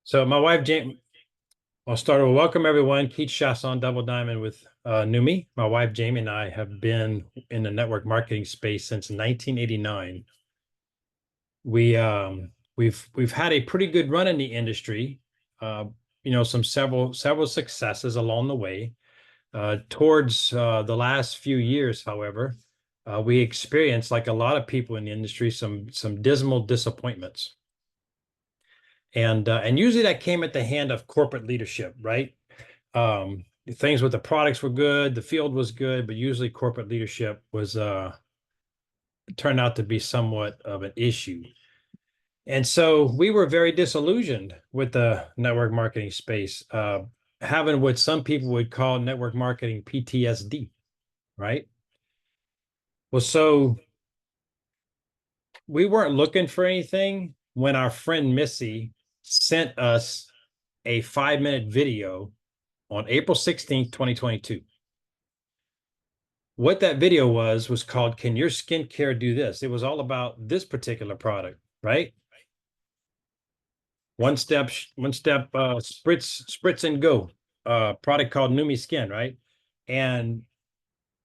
So my wife Jane, I'll start with welcome everyone. Keith Chasson, Double Diamond with Neumi. My wife Jamie and I have been in the network marketing space since 1989. We've had a pretty good run in the industry. Uh, some several successes along the way. Towards the last few years, however, we experienced, like a lot of people in the industry, some dismal disappointments. And usually that came at the hand of corporate leadership, right? Things with the products were good, the field was good, but usually corporate leadership was turned out to be somewhat of an issue. And so we were very disillusioned with the network marketing space, having what some people would call network marketing PTSD, right? Well, so we weren't looking for anything when our friend Missy sent us a 5-minute video on April 16th, 2022. What that video was called "Can Your Skincare Do This?" It was all about this particular product, right? One step spritz and go. Product called Neumi Skin, right? And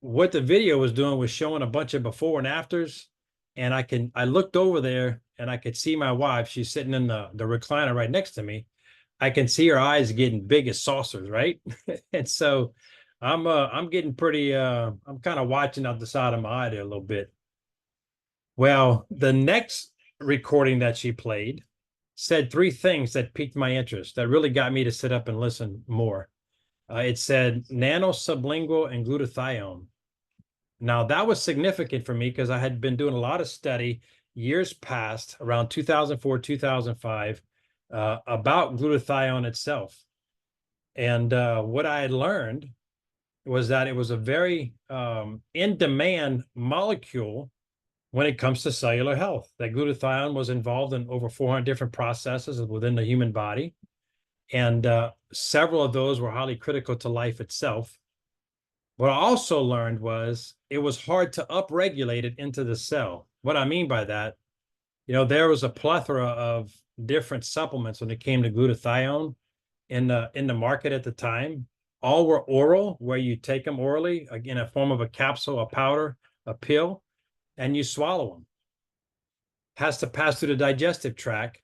what the video was doing was showing a bunch of before and afters. And I looked over there and I could see my wife. She's sitting in the recliner right next to me. I can see her eyes getting big as saucers, right? And so I'm getting pretty I'm kind of watching out the side of my eye there a little bit. Well, the next recording that she played said three things that piqued my interest, that really got me to sit up and listen more. It said nano-sublingual and glutathione. Now that was significant for me because I had been doing a lot of study years past, around 2004, 2005, about glutathione itself. And what I had learned was that it was a very in-demand molecule when it comes to cellular health. That glutathione was involved in over 400 different processes within the human body, and several of those were highly critical to life itself. What I also learned was it was hard to upregulate it into the cell. What I mean by that, there was a plethora of different supplements when it came to glutathione in the market at the time. All were oral, where you take them orally, in a form of a capsule, a powder, a pill, and you swallow them. Has to pass through the digestive tract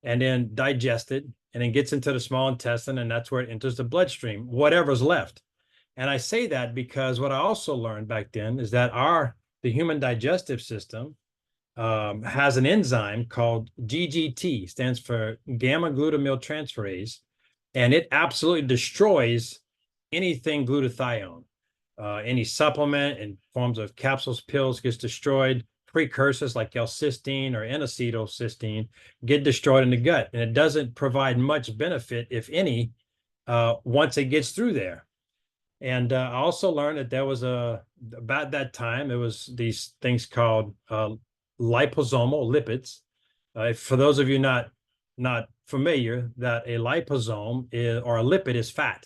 and then digested, and then gets into the small intestine, and that's where it enters the bloodstream, whatever's left. And I say that because what I also learned back then is that the human digestive system has an enzyme called GGT, stands for gamma glutamyl transferase, and it absolutely destroys anything glutathione. Any supplement in forms of capsules, pills gets destroyed. Precursors like L-cysteine or N-acetylcysteine get destroyed in the gut, and it doesn't provide much benefit, if any, once it gets through there. And I also learned that there was about that time, it was these things called liposomal lipids. For those of you not familiar, that a liposome or a lipid is fat.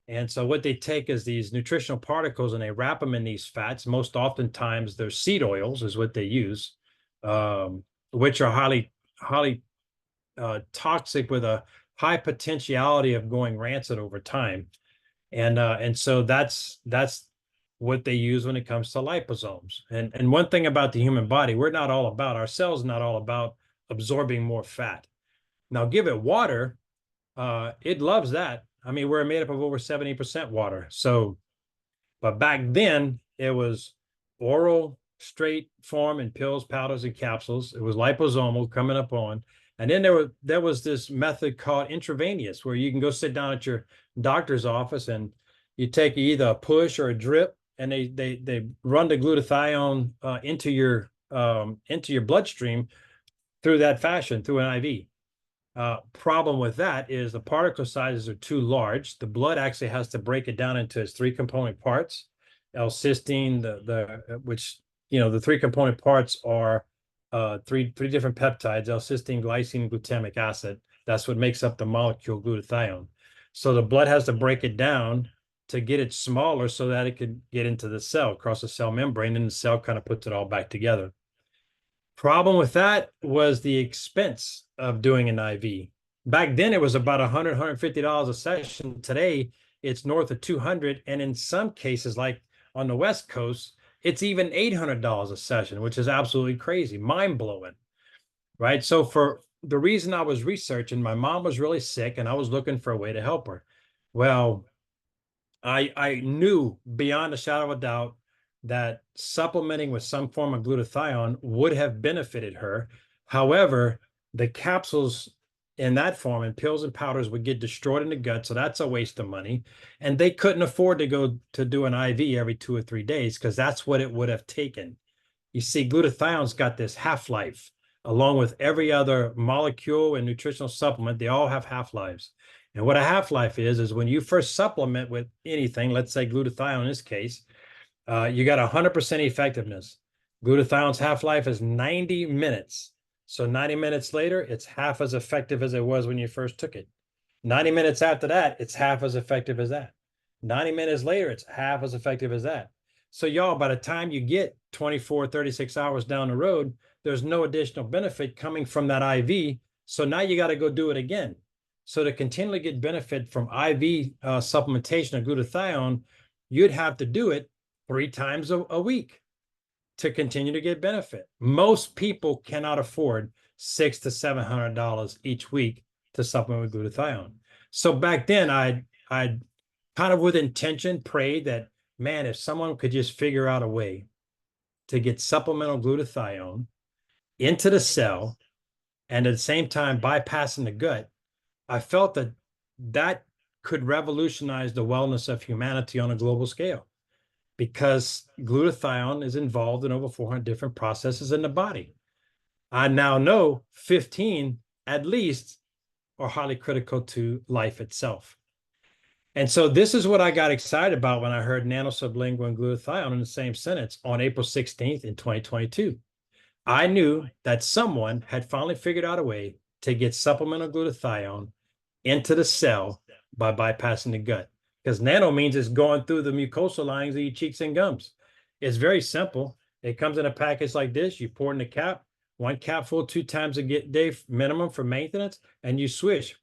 And so what they take is these nutritional particles and they wrap them in these fats. Most oftentimes they're seed oils is what they use, which are highly toxic, with a high potentiality of going rancid over time. And so that's what they use when it comes to liposomes. And one thing about the human body, our cells not all about absorbing more fat. Now give it water, it loves that. I mean, we're made up of over 70% water. So, but back then it was oral, straight form in pills, powders, and capsules. It was liposomal coming up on. And then there was this method called intravenous, where you can go sit down at your doctor's office and you take either a push or a drip, and they run the glutathione into your bloodstream through that fashion, through an IV. Problem with that is the particle sizes are too large. The blood actually has to break it down into its three component parts. L-cysteine, which the three component parts are three different peptides: L-cysteine, glycine, glutamic acid. That's what makes up the molecule glutathione. So the blood has to break it down to get it smaller so that it can get into the cell, across the cell membrane, and the cell kind of puts it all back together. Problem with that was the expense of doing an IV. Back then, it was about $100, $150 a session. Today, it's north of 200. And in some cases, like on the West Coast, it's even $800 a session, which is absolutely crazy, mind blowing, right? So for the reason I was researching, my mom was really sick and I was looking for a way to help her. Well, I knew beyond a shadow of a doubt that supplementing with some form of glutathione would have benefited her. However, the capsules in that form and pills and powders would get destroyed in the gut, so that's a waste of money. And they couldn't afford to go to do an IV every 2 or 3 days because that's what it would have taken. You see, glutathione's got this half-life, along with every other molecule and nutritional supplement. They all have half-lives. And what a half-life is when you first supplement with anything, let's say glutathione in this case, you got 100% effectiveness. Glutathione's half-life is 90 minutes. So 90 minutes later, it's half as effective as it was when you first took it. 90 minutes after that, it's half as effective as that. 90 minutes later, it's half as effective as that. So y'all, by the time you get 24, 36 hours down the road, there's no additional benefit coming from that IV. So now you got to go do it again. So to continually get benefit from IV supplementation of glutathione, you'd have to do it 3 times a week to continue to get benefit. Most people cannot afford $600 to $700 each week to supplement with glutathione. So back then, I kind of with intention prayed that, man, if someone could just figure out a way to get supplemental glutathione into the cell and at the same time bypassing the gut, I felt that that could revolutionize the wellness of humanity on a global scale because glutathione is involved in over 400 different processes in the body. I now know 15 at least are highly critical to life itself. And so this is what I got excited about when I heard nanosublingual and glutathione in the same sentence on April 16th in 2022. I knew that someone had finally figured out a way to get supplemental glutathione into the cell by bypassing the gut. Because nano means it's going through the mucosal linings of your cheeks and gums. It's very simple. It comes in a package like this. You pour in the cap, 1 capful 2 times a day minimum for maintenance, and you swish.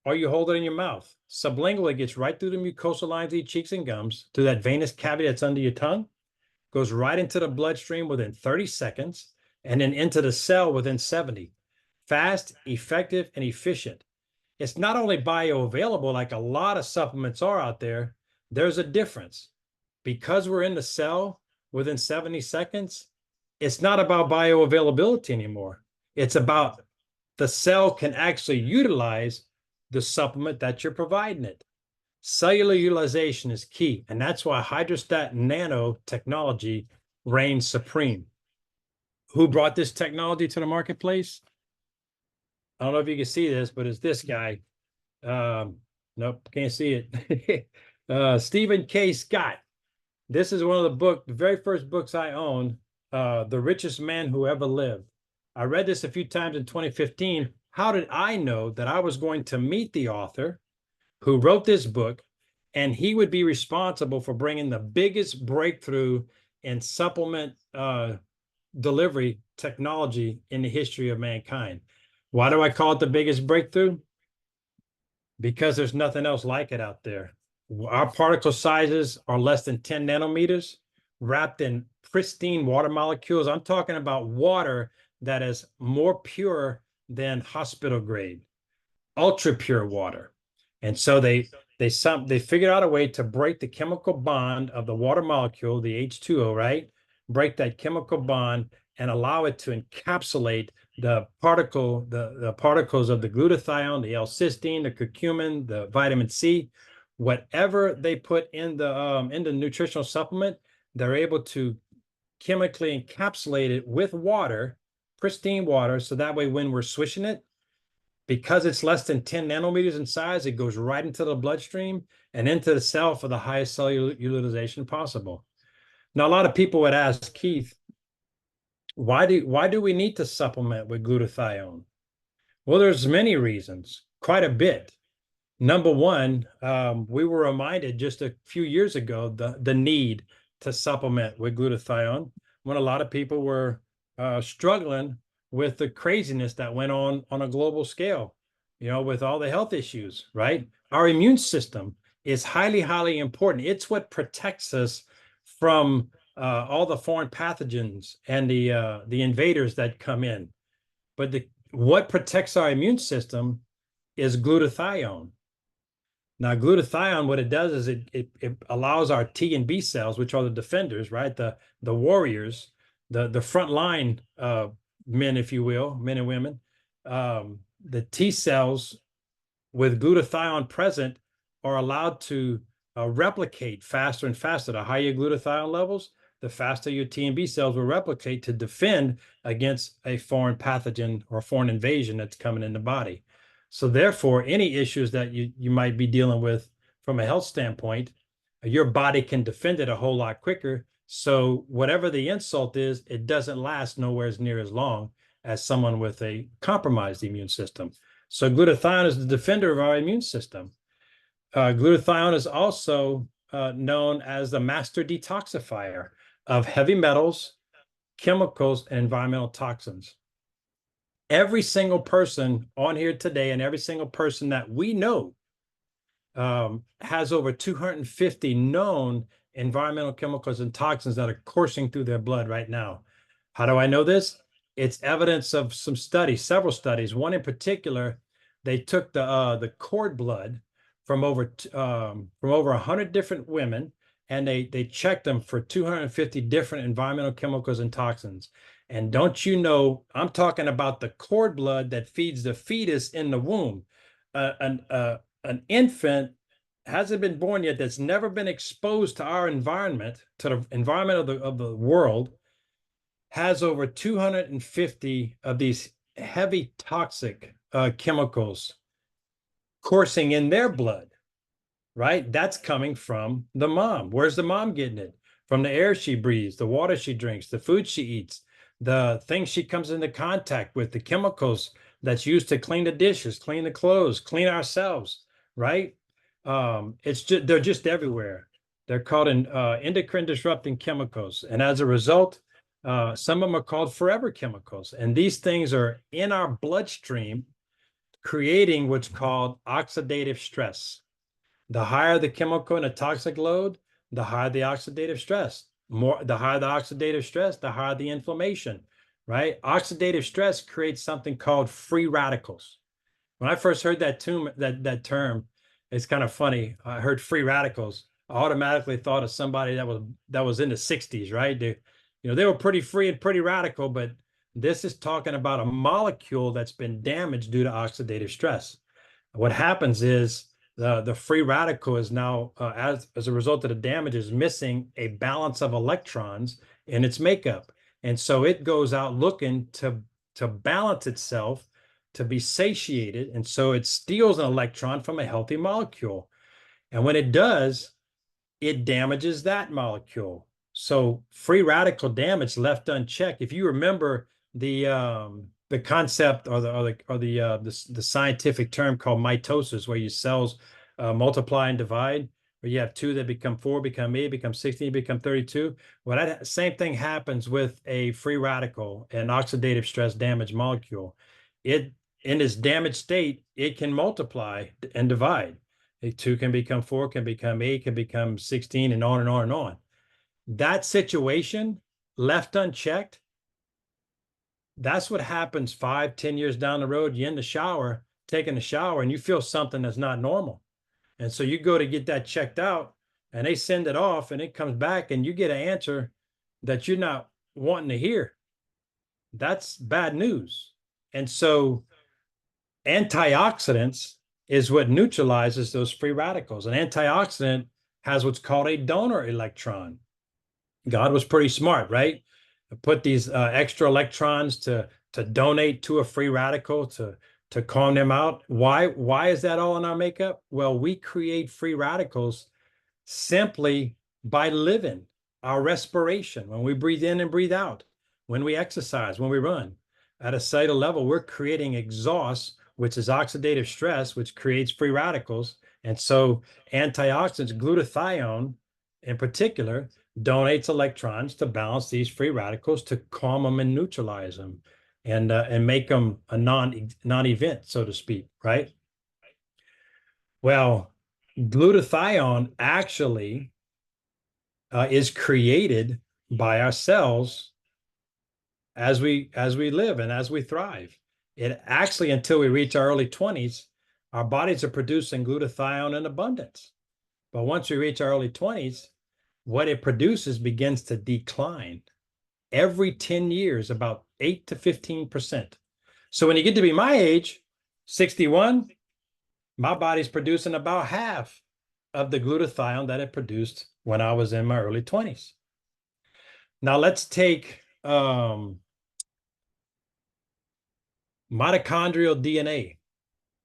Or you hold it in your mouth. Sublingual, it gets right through the mucosal lines of your cheeks and gums, through that venous cavity that's under your tongue, goes right into the bloodstream within 30 seconds, and then into the cell within 70. Fast, effective, and efficient. It's not only bioavailable like a lot of supplements are out there, there's a difference. Because we're in the cell within 70 seconds, it's not about bioavailability anymore. It's about the cell can actually utilize the supplement that you're providing it. Cellular utilization is key, and that's why HydraStat nano-technology reigns supreme. Who brought this technology to the marketplace? I don't know if you can see this, but it's this guy. Nope, can't see it. Stephen K. Scott. This is one of the very first books I owned, The Richest Man Who Ever Lived. I read this a few times in 2015. How did I know that I was going to meet the author who wrote this book, and he would be responsible for bringing the biggest breakthrough in supplement delivery technology in the history of mankind? Why do I call it the biggest breakthrough? Because there's nothing else like it out there. Our particle sizes are less than 10 nanometers, wrapped in pristine water molecules. I'm talking about water that is more pure than hospital grade, ultra pure water. And so they figured out a way to break the chemical bond of the water molecule, the H2O, right? Break that chemical bond and allow it to encapsulate the particles of the glutathione, the L-cysteine, the curcumin, the vitamin C, whatever they put in the nutritional supplement, they're able to chemically encapsulate it with water, pristine water, so that way when we're swishing it, because it's less than 10 nanometers in size, it goes right into the bloodstream and into the cell for the highest cellular utilization possible. Now, a lot of people would ask, Keith, why do we need to supplement with glutathione? Well, there's many reasons, quite a bit. Number one, we were reminded just a few years ago the need to supplement with glutathione when a lot of people were struggling with the craziness that went on a global scale with all the health issues, right? Our immune system is highly, highly important. It's what protects us from all the foreign pathogens and the invaders that come in. But what protects our immune system is glutathione. Now, glutathione, what it does is it allows our T and B cells, which are the defenders, right? The warriors, the frontline men, if you will, men and women. The T cells with glutathione present are allowed to replicate faster and faster. The higher your glutathione levels, the faster your T and B cells will replicate to defend against a foreign pathogen or foreign invasion that's coming in the body. So therefore, any issues that you might be dealing with from a health standpoint, your body can defend it a whole lot quicker. So whatever the insult is, it doesn't last nowhere near as long as someone with a compromised immune system. So glutathione is the defender of our immune system. Glutathione is also known as the master detoxifier of heavy metals, chemicals, and environmental toxins. Every single person on here today and every single person that we know has over 250 known environmental chemicals and toxins that are coursing through their blood right now. How do I know this? It's evidence of some studies, several studies. One in particular, they took the cord blood from over 100 different women, and they checked them for 250 different environmental chemicals and toxins. And don't you know, I'm talking about the cord blood that feeds the fetus in the womb. An infant hasn't been born yet that's never been exposed to our environment, to the environment of the world, has over 250 of these heavy toxic chemicals coursing in their blood, right? That's coming from the mom. Where's the mom getting it? From the air she breathes, the water she drinks, the food she eats, the things she comes into contact with, the chemicals that's used to clean the dishes, clean the clothes, clean ourselves, right? They're just everywhere. They're called endocrine disrupting chemicals. And as a result, some of them are called forever chemicals. And these things are in our bloodstream, creating what's called oxidative stress. The higher the chemical and the toxic load, the higher the oxidative stress. The higher the oxidative stress, the higher the inflammation, right? Oxidative stress creates something called free radicals. When I first heard that term, it's kind of funny. I heard free radicals. I automatically thought of somebody that was in the 60s, right? They were pretty free and pretty radical, but this is talking about a molecule that's been damaged due to oxidative stress. What happens is the free radical is now, as a result of the damage, is missing a balance of electrons in its makeup. And so it goes out looking to balance itself, to be satiated. And so it steals an electron from a healthy molecule. And when it does, it damages that molecule. So free radical damage left unchecked. If you remember the concept or the scientific term called mitosis, where your cells multiply and divide, where you have 2 that become 4, become 8, become 16, become 32. Well, that same thing happens with a free radical, an oxidative stress damaged molecule. In its damaged state, it can multiply and divide. A 2 can become 4, can become 8, can become 16, and on and on and on. That situation left unchecked, that's what happens 5, 10 years down the road. You're in the shower, taking a shower, and you feel something that's not normal. And so you go to get that checked out, and they send it off, and it comes back, and you get an answer that you're not wanting to hear. That's bad news. And so antioxidants is what neutralizes those free radicals. An antioxidant has what's called a donor electron. God was pretty smart, right? Put these extra electrons to donate to a free radical to calm them out. Why is that all in our makeup? Well, we create free radicals simply by living, our respiration, when we breathe in and breathe out, when we exercise, when we run. At a cellular level, we're creating exhaust, which is oxidative stress, which creates free radicals. And so antioxidants, glutathione in particular, donates electrons to balance these free radicals, to calm them and neutralize them. and make them a non-event, so to speak, right? Well, glutathione actually is created by our cells as we live and as we thrive. It actually, until we reach our early 20s, our bodies are producing glutathione in abundance. But once we reach our early 20s, what it produces begins to decline every 10 years, about 8 to 15%. So when you get to be my age, 61, my body's producing about half of the glutathione that it produced when I was in my early 20s. Now let's take mitochondrial DNA.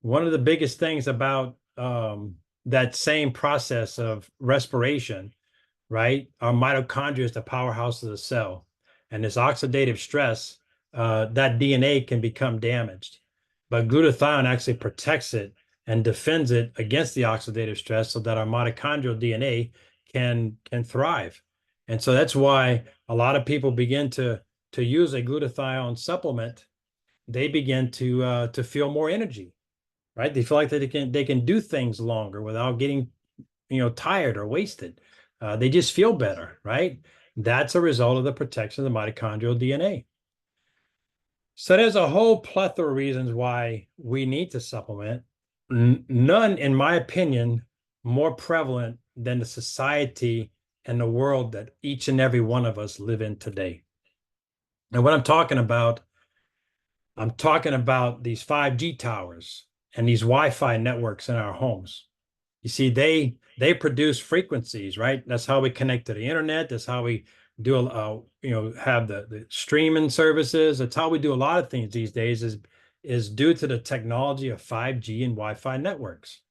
One of the biggest things about that same process of respiration, right? Our mitochondria is the powerhouse of the cell. And this oxidative stress, that DNA can become damaged. But glutathione actually protects it and defends it against the oxidative stress so that our mitochondrial DNA can thrive. And so that's why a lot of people begin to use a glutathione supplement. They begin to feel more energy, right? They feel like they can do things longer without getting tired or wasted. They just feel better, right? That's a result of the protection of the mitochondrial DNA. So there's a whole plethora of reasons why we need to supplement. None, in my opinion, more prevalent than the society and the world that each and every one of us live in today. And what I'm talking about these 5G towers and these Wi-Fi networks in our homes. You see, they produce frequencies, right? That's how we connect to the internet. That's how we do have the streaming services. That's how we do a lot of things these days is due to the technology of 5G and Wi-Fi networks.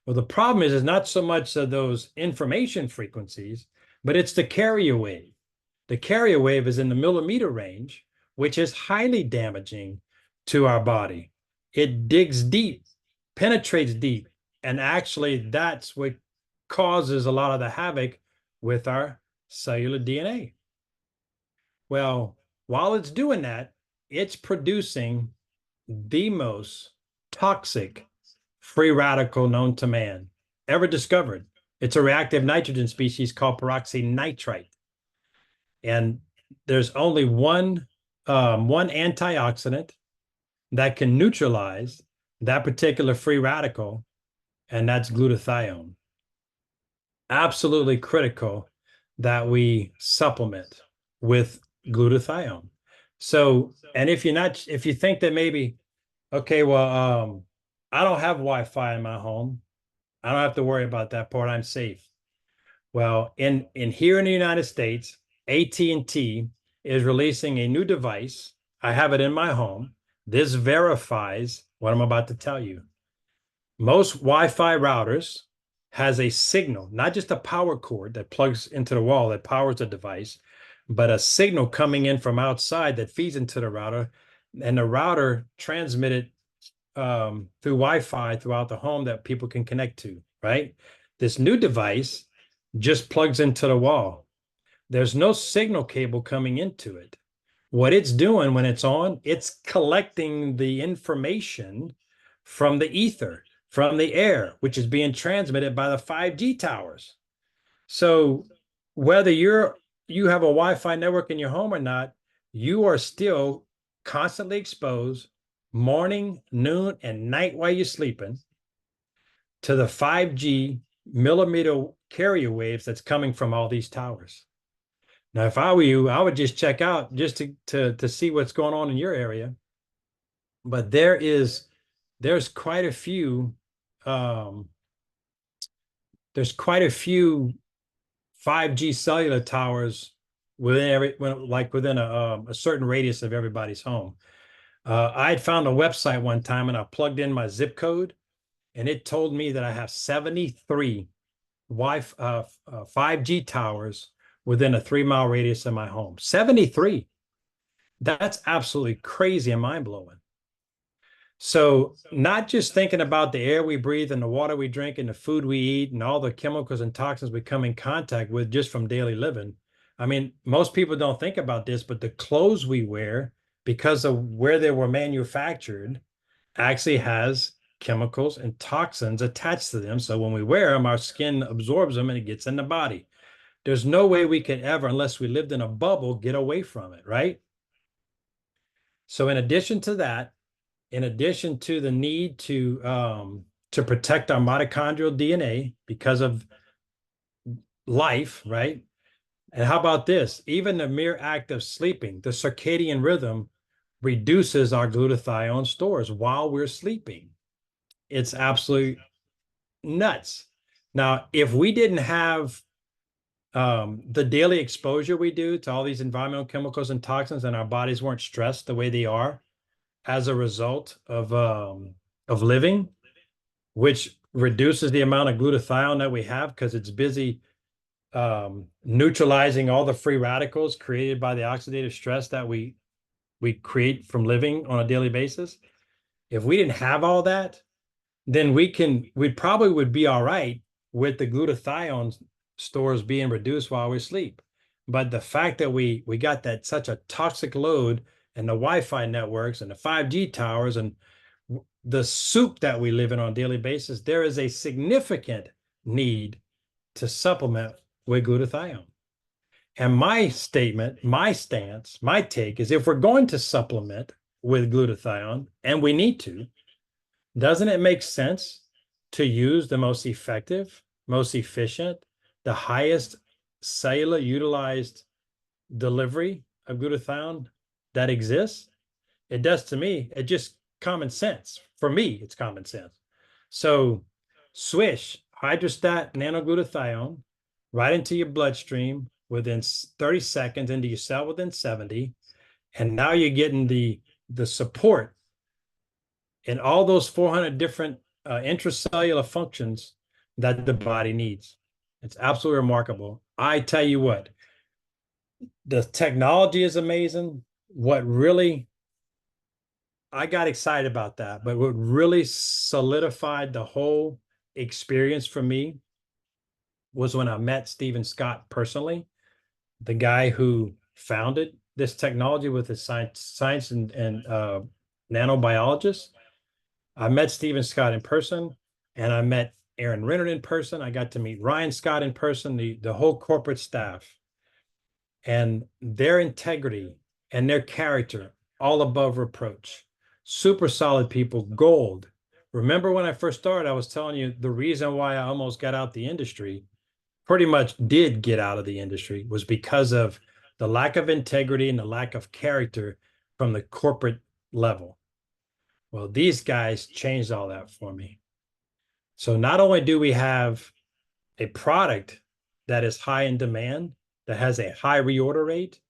Well, the problem is not so much of those information frequencies, but it's the carrier wave. The carrier wave is in the millimeter range, which is highly damaging to our body. It digs deep, penetrates deep, and actually that's what causes a lot of the havoc with our cellular DNA. Well, while it's doing that, it's producing the most toxic free radical known to man ever discovered. It's a reactive nitrogen species called peroxynitrite. And there's only one antioxidant that can neutralize that particular free radical, and that's glutathione. Absolutely critical that we supplement with glutathione. So, and if you think that maybe, okay, well, I don't have Wi-Fi in my home, I don't have to worry about that part, I'm safe. Well, in here in the United States, AT&T is releasing a new device. I have it in my home. This verifies what I'm about to tell you. Most Wi-Fi routers has a signal, not just a power cord that plugs into the wall that powers the device, but a signal coming in from outside that feeds into the router, and the router transmitted through Wi-Fi throughout the home that people can connect to, right? This new device just plugs into the wall. There's no signal cable coming into it. What it's doing when it's on, it's collecting the information from the ether, from the air, which is being transmitted by the 5G towers. So whether you have a Wi-Fi network in your home or not, you are still constantly exposed morning, noon, and night while you're sleeping to the 5G millimeter carrier waves that's coming from all these towers. Now, if I were you, I would just check out just to see what's going on in your area. But there's quite a few there's quite a few 5G cellular towers within a certain radius of everybody's home. I had found a website one time and I plugged in my zip code and it told me that I have 73 5G towers within a 3-mile radius of my home. 73. That's absolutely crazy and mind-blowing. So not just thinking about the air we breathe and the water we drink and the food we eat and all the chemicals and toxins we come in contact with just from daily living. I mean, most people don't think about this, but the clothes we wear because of where they were manufactured, actually has chemicals and toxins attached to them. So when we wear them, our skin absorbs them and it gets in the body. There's no way we could ever, unless we lived in a bubble, get away from it, right? So in addition to that, in addition to the need to protect our mitochondrial DNA because of life, right? And how about this? Even the mere act of sleeping, the circadian rhythm reduces our glutathione stores while we're sleeping. It's absolutely nuts. Now, if we didn't have the daily exposure we do to all these environmental chemicals and toxins, and our bodies weren't stressed the way they are as a result of living, which reduces the amount of glutathione that we have because it's busy neutralizing all the free radicals created by the oxidative stress that we create from living on a daily basis. If we didn't have all that, then we probably would be all right with the glutathione stores being reduced while we sleep. But the fact that we got that such a toxic load and the Wi-Fi networks and the 5G towers and the soup that we live in on a daily basis, there is a significant need to supplement with glutathione. And my statement, my stance, my take is if we're going to supplement with glutathione, and we need to, doesn't it make sense to use the most effective, most efficient, the highest cellular utilized delivery of glutathione that exists? It does to me. It just common sense. For me, it's common sense. So swish HydraStat nanoglutathione right into your bloodstream within 30 seconds, into your cell within 70. And now you're getting the support in all those 400 different intracellular functions that the body needs. It's absolutely remarkable. I tell you what, the technology is amazing. What really, I got excited about that, but what really solidified the whole experience for me was when I met Stephen Scott personally, the guy who founded this technology with his science and nanobiologist. I met Stephen Scott in person, and I met Aaron Renner in person. I got to meet Ryan Scott in person, the whole corporate staff, and their integrity and their character, all above reproach. Super solid people, gold. Remember when I first started, I was telling you the reason why I almost got out the industry, pretty much did get out of the industry, was because of the lack of integrity and the lack of character from the corporate level. Well, these guys changed all that for me. So not only do we have a product that is high in demand, that has a high reorder rate,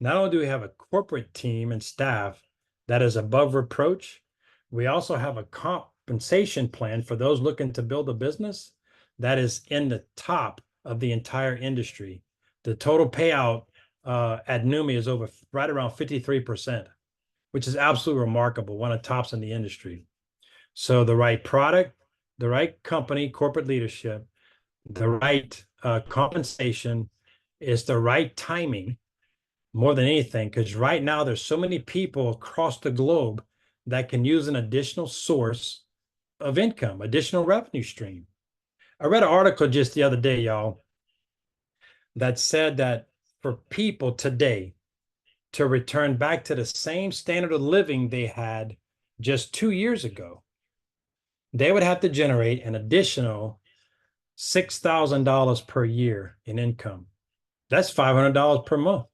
not only do we have a corporate team and staff that is above reproach, we also have a compensation plan for those looking to build a business that is in the top of the entire industry. The total payout at Neumi is over right around 53%, which is absolutely remarkable, one of the tops in the industry. So the right product, the right company, corporate leadership, the right compensation, is the right timing more than anything, because right now there's so many people across the globe that can use an additional source of income, additional revenue stream. I read an article just the other day, y'all, that said that for people today to return back to the same standard of living they had just 2 years ago, they would have to generate an additional $6,000 per year in income. That's $500 per month.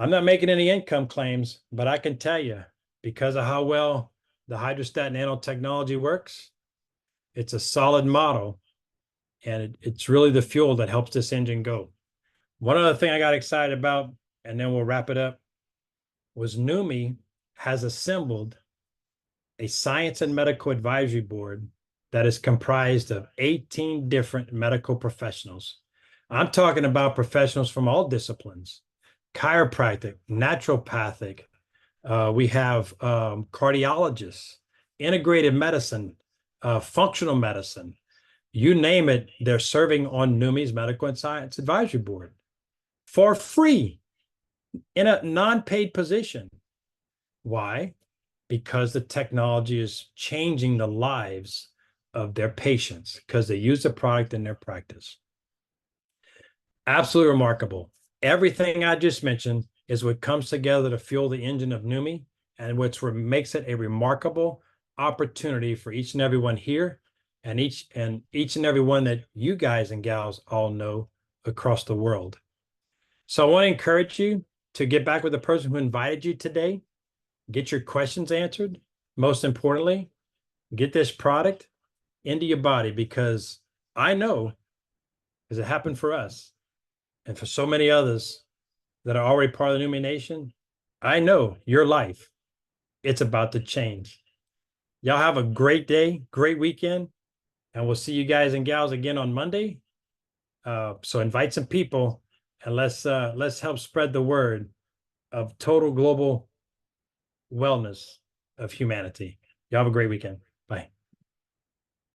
I'm not making any income claims, but I can tell you, because of how well the HydraStat nanotechnology works, it's a solid model, and it's really the fuel that helps this engine go. One other thing I got excited about, and then we'll wrap it up, was Neumi has assembled a science and medical advisory board that is comprised of 18 different medical professionals. I'm talking about professionals from all disciplines: chiropractic, naturopathic. We have cardiologists, integrative medicine, functional medicine. You name it, they're serving on Neumi's Medical and Science Advisory Board for free. in a non-paid position. Why? Because the technology is changing the lives of their patients because they use the product in their practice. Absolutely remarkable. Everything I just mentioned is what comes together to fuel the engine of Neumi, and what makes it a remarkable opportunity for each and everyone here, and each and every one that you guys and gals all know across the world. So I want to encourage you to get back with the person who invited you today, get your questions answered. Most importantly, get this product into your body, because I know, because it happened for us and for so many others that are already part of the Neumi Nation, I know your life, it's about to change. Y'all have a great day, great weekend, and we'll see you guys and gals again on Monday. So invite some people, and let's help spread the word of total global wellness of humanity. Y'all have a great weekend. Bye.